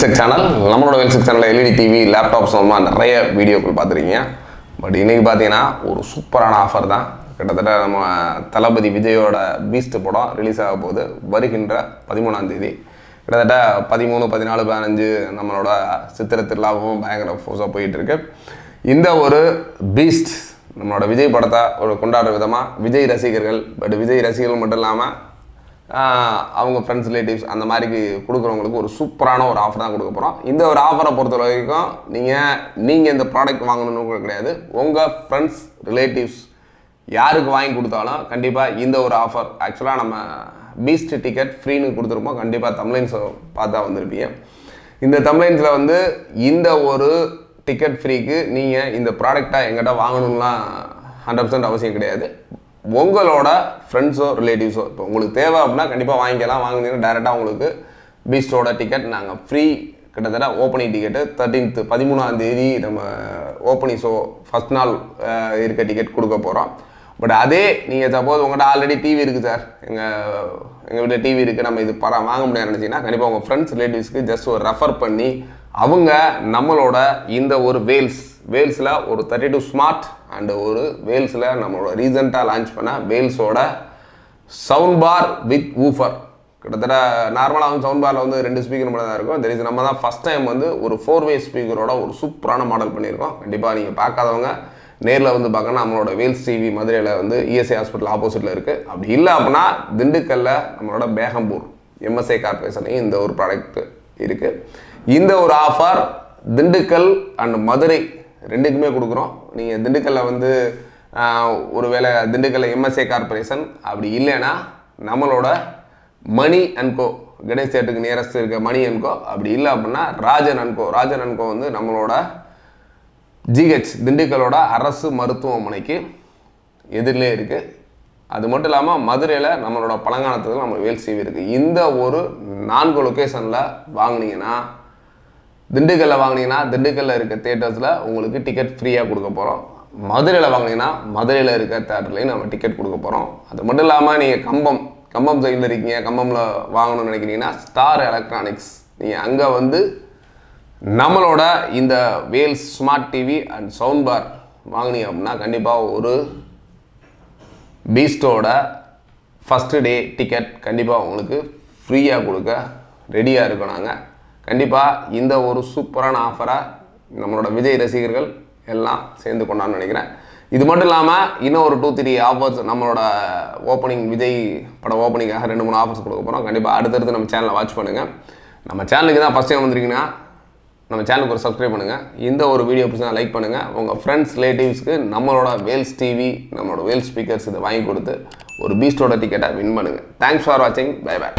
VEL'S channel. நம்மளோட VEL'S சேனல்ல LED TV, laptops நிறைய வீடியோக்கள் பார்த்துருக்கீங்க. பட் இன்னைக்கு பார்த்தீங்கன்னா ஒரு சூப்பரான ஆஃபர் தான். கிட்டத்தட்ட நம்ம தளபதி விஜயோட பீஸ்ட் படம் ரிலீஸ் ஆக போகுது வருகின்ற 13ஆம் தேதி. கிட்டத்தட்ட 13, 14, 15 நம்மளோட சித்திரை திருவிழாவும் பயங்கர ஃபோர்ஸாக போயிட்டுருக்கு. இந்த ஒரு பீஸ்ட் நம்மளோட விஜய் படத்தை ஒரு கொண்டாடுற விதமாக விஜய் ரசிகர்கள், பட் விஜய் ரசிகர்கள் மட்டும் இல்லாமல் அவங்க ஃப்ரெண்ட்ஸ் ரிலேட்டிவ்ஸ் அந்த மாதிரி கொடுக்குறவங்களுக்கு ஒரு சூப்பரான ஒரு ஆஃபர் தான் கொடுக்க போகிறோம். இந்த ஒரு ஆஃபரை பொறுத்த வரைக்கும் நீங்கள் இந்த ப்ராடக்ட் வாங்கணுன்னு கிடையாது. உங்கள் ஃப்ரெண்ட்ஸ் ரிலேட்டிவ்ஸ் யாருக்கு வாங்கி கொடுத்தாலும் கண்டிப்பாக இந்த ஒரு ஆஃபர் ஆக்சுவலாக நம்ம பீஸ்ட் டிக்கெட் ஃப்ரீன்னு கொடுத்துருப்போம். கண்டிப்பாக தமிழ்லைன்ஸ் பார்த்தா வந்திருப்பீங்க. இந்த தமிழ்லைன்ஸில் இந்த ஒரு டிக்கெட் ஃப்ரீக்கு நீங்கள் இந்த ப்ராடக்டாக எங்கிட்ட வாங்கணும்லாம் 100% அவசியம் கிடையாது. உங்களோட ஃப்ரெண்ட்ஸோ ரிலேட்டிவ்ஸோ இப்போ உங்களுக்கு தேவை அப்படின்னா கண்டிப்பாக வாங்கிக்கலாம். வாங்கினீங்கன்னா டேரெக்டாக உங்களுக்கு பீஸ்டோட டிக்கெட் நாங்கள் ஃப்ரீ, கிட்டத்தட்ட ஓப்பனிங் டிக்கெட்டு 13ஆம் தேதி நம்ம ஓப்பனிங் ஷோ ஃபஸ்ட் நாள் இருக்க டிக்கெட் கொடுக்க போகிறோம். பட் அதே நீங்கள் சப்போஸ் உங்கள்கிட்ட ஆல்ரெடி டிவி இருக்குது சார், எங்கள் வீட்டில் டிவி இருக்குது, நம்ம இது வாங்க முடியாதுன்னு நினச்சிங்கன்னா கண்டிப்பாக உங்கள் ஃப்ரெண்ட்ஸ் ரிலேட்டிவ்ஸ்க்கு ஜஸ்ட் ஒரு ரெஃபர் பண்ணி அவங்க நம்மளோட இந்த ஒரு வேல்ஸில் ஒரு 32 ஸ்மார்ட் அண்டு ஒரு வேல்ஸில் நம்மளோட ரீசெண்டாக லான்ச் பண்ண வேல்ஸோட சவுண்ட் பார் வித் ஊஃபர். கிட்டத்தட்ட நார்மலாக சவுண்ட் பாரில் 2 ஸ்பீக்கர் மட்டும் தான் இருக்கும். தெரியுது நம்ம தான் ஃபஸ்ட் டைம் ஒரு 4-வே ஸ்பீக்கரோட ஒரு சூப்பரான மாடல் பண்ணியிருக்கோம். கண்டிப்பாக நீங்கள் பார்க்காதவங்க நேரில் பார்க்கணும். நம்மளோட வேல்ஸ் டிவி மதுரையில் ESI ஹாஸ்பிட்டல் ஆப்போசிட்டில் இருக்குது. அப்படி இல்லை அப்படின்னா திண்டுக்கல்ல நம்மளோட பேகம்பூர் MSI கார்பரேஷனையும் இந்த ஒரு ப்ராடக்ட் இருக்குது. இந்த ஒரு ஆஃபர் திண்டுக்கல் அண்ட் மதுரை ரெண்டுக்குமே கொடுக்குறோம். நீங்கள் திண்டுக்கல்ல ஒருவேளை திண்டுக்கல்ல MSI கார்பரேஷன், அப்படி இல்லைன்னா நம்மளோட மணி அண்ட் கோ கணேஷ் தேட்டருக்கு நியரஸ்ட் இருக்க மணி அண்ட் கோ, அப்படி இல்லை அப்படின்னா ராஜன் அண்ட் கோ நம்மளோட GH திண்டுக்கலோட அரசு மருத்துவமனைக்கு எதிரிலே இருக்குது. அது மட்டும் இல்லாமல் மதுரையில் நம்மளோட பழங்கானத்தில் நம்ம வேல்ஸ் டிவி இருக்குது. இந்த ஒரு 4 லொக்கேஷனில் வாங்கினீங்கன்னா, திண்டுக்கல்லில் இருக்க தேட்டர்ஸில் உங்களுக்கு டிக்கெட் ஃப்ரீயாக கொடுக்க போகிறோம். மதுரையில் வாங்கினீங்கன்னா மதுரையில் இருக்க தேட்டர்லேயும் நம்ம டிக்கெட் கொடுக்க போகிறோம். அது மட்டும் இல்லாமல் நீங்கள் கம்பம் சைடில் இருக்கீங்க, கம்பமில் வாங்கணும்னு நினைக்கிறீங்கன்னா ஸ்டார் எலக்ட்ரானிக்ஸ், நீங்கள் அங்கே நம்மளோட இந்த Vels smart TV and sound bar வாங்கினீங்க அப்படின்னா கண்டிப்பாக ஒரு பீஸ்டோட ஃபஸ்ட்டு டே டிக்கெட் கண்டிப்பாக உங்களுக்கு ஃப்ரீயாக கொடுக்க ரெடியாக இருக்கோம். நாங்கள் கண்டிப்பாக இந்த ஒரு சூப்பரான ஆஃபரை நம்மளோட விஜய் ரசிகர்கள் எல்லாம் சேர்ந்து கொண்டான்னு நினைக்கிறேன். இது மட்டும் இல்லாமல் இன்னும் ஒரு 2-3 ஆஃபர்ஸ் நம்மளோட ஓப்பனிங் விஜய் பட ஓப்பனிங்காக 2-3 ஆஃபர்ஸ் கொடுக்க போகிறோம். கண்டிப்பாக அடுத்தடுத்து நம்ம சேனலை வாட்ச் பண்ணுங்கள். நம்ம சேனலுக்கு தான் ஃபஸ்ட் டைம் வந்திருக்கீங்கன்னா நம்ம சேனலுக்கு ஒரு சப்ஸ்கிரைப் பண்ணுங்கள். இந்த ஒரு வீடியோ பிடிச்சா லைக் பண்ணுங்கள். உங்கள் ஃப்ரெண்ட்ஸ் ரிலேட்டிவ்ஸ்க்கு நம்மளோட வேல்ஸ் டிவி, நம்மளோட வேல்ஸ் ஸ்பீக்கர்ஸ் இதை வாங்கி கொடுத்து ஒரு பீஸ்டோட டிக்கெட்டை வின் பண்ணுங்கள். தேங்க்ஸ் ஃபார் வாட்சிங். Bye by.